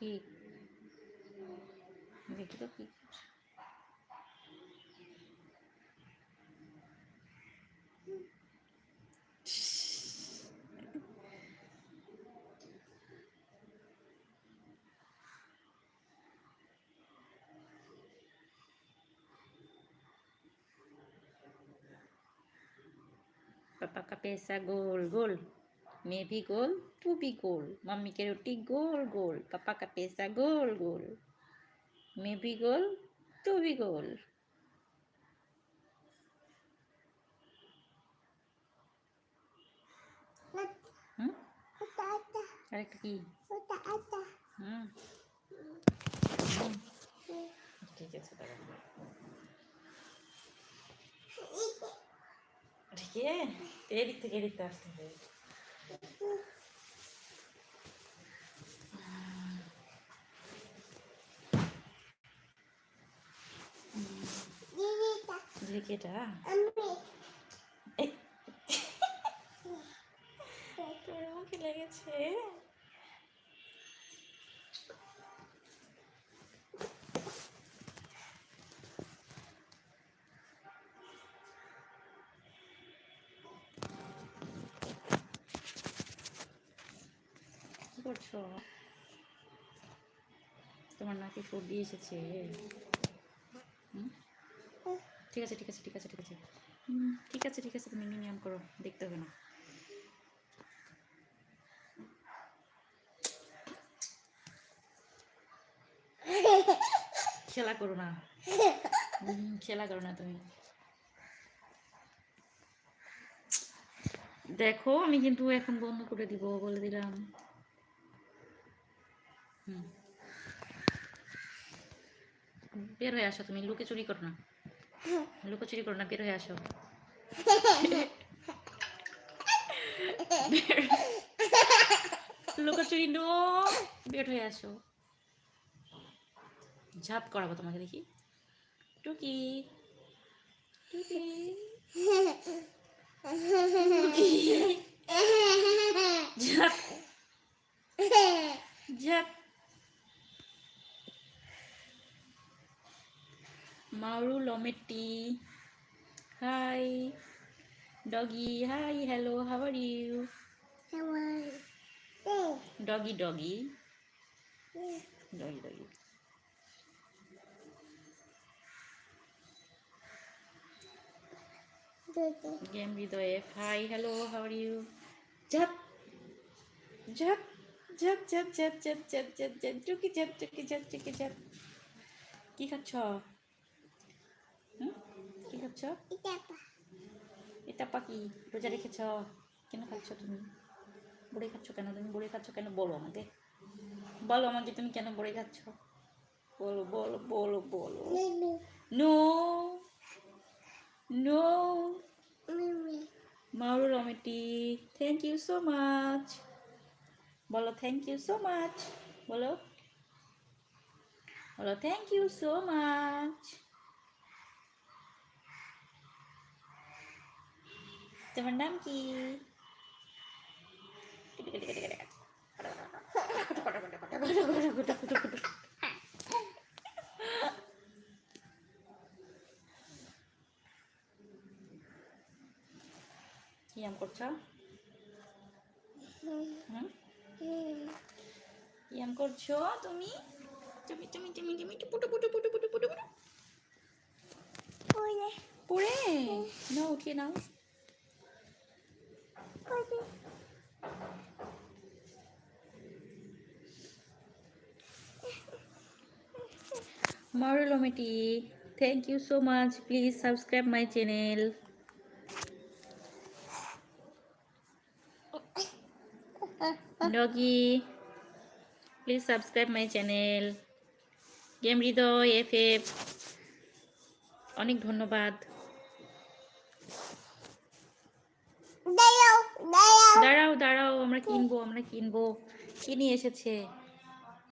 কি দেখি তো কি पापा का पैसा गोल गोल, मैं भी गोल तू भी गोल, मम्मी की रोटी गोल गोल, पापा का पैसा गोल गोल, मैं भी गोल तू भी गोल। আরেকটা কি ঠিক আছে দাঁড়া ঠিক আছে এদিক থেকে এদিকতে আসতে হবে ঝিকেটা তোর মুখে লেগেছে কি করছো তোমার নাকি সর্দি এসেছে ঠিক আছে ঠিক আছে ঠিক আছে ঠিক আছে ঠিক আছে ঠিক আছে তুমি নিয়ম করো দেখতে হবে না খেলা করো না খেলা করো না তুমি দেখো আমি কিন্তু এখন বন্ধ করে দিব বলে দিলাম বের হয়ে আসো তুমি লুকোচুরি করো না লুকোচুরি করো না বের হয়ে আসো লুকোচুরি নো বের হয়ে আসো ঝাপ করাবো তোমাকে দেখি টুকি টুকি ঝাপ ঝাপ Mauru Lometti. Hi. Doggy. Hi. Hello. How are you? Doggy, doggy. Doggy, doggy. Game with the F. Hi. Hello. How are you? Jump. Jump. Jump, jump, jump, jump, jump, jump, jump. Chuki, jump, chuki, jump, chuki, jump. কি খাচ্ছ কি খাচ্ছ এটা পাখি রোজা রেখেছ কেন খাচ্ছ তুমি বড়ি খাচ্ছ কেন তুমি বড়ি খাচ্ছ কেন বলো আমাকে তুমি কেন বড়ি খাচ্ছ বলো বলো বলো বলো no no Mauro Lometti thank you so much বলো thank you so much বলো বলো thank you so much তোমার নাম কি কি আম করছো কি আম করছো তুমি তুমি তুমি তুমি তুমি পুটু পুটু পুটু পুটু পুটু পুটু পড়ে নাও উঠিয়ে নাও Mauro Lometti thank you so much please subscribe my channel Doggy please subscribe my channel Game Hridoy FF অনেক ধন্যবাদ দাঁড়াও দাঁড়াও আমরা কিনবো কি নিয়ে এসেছে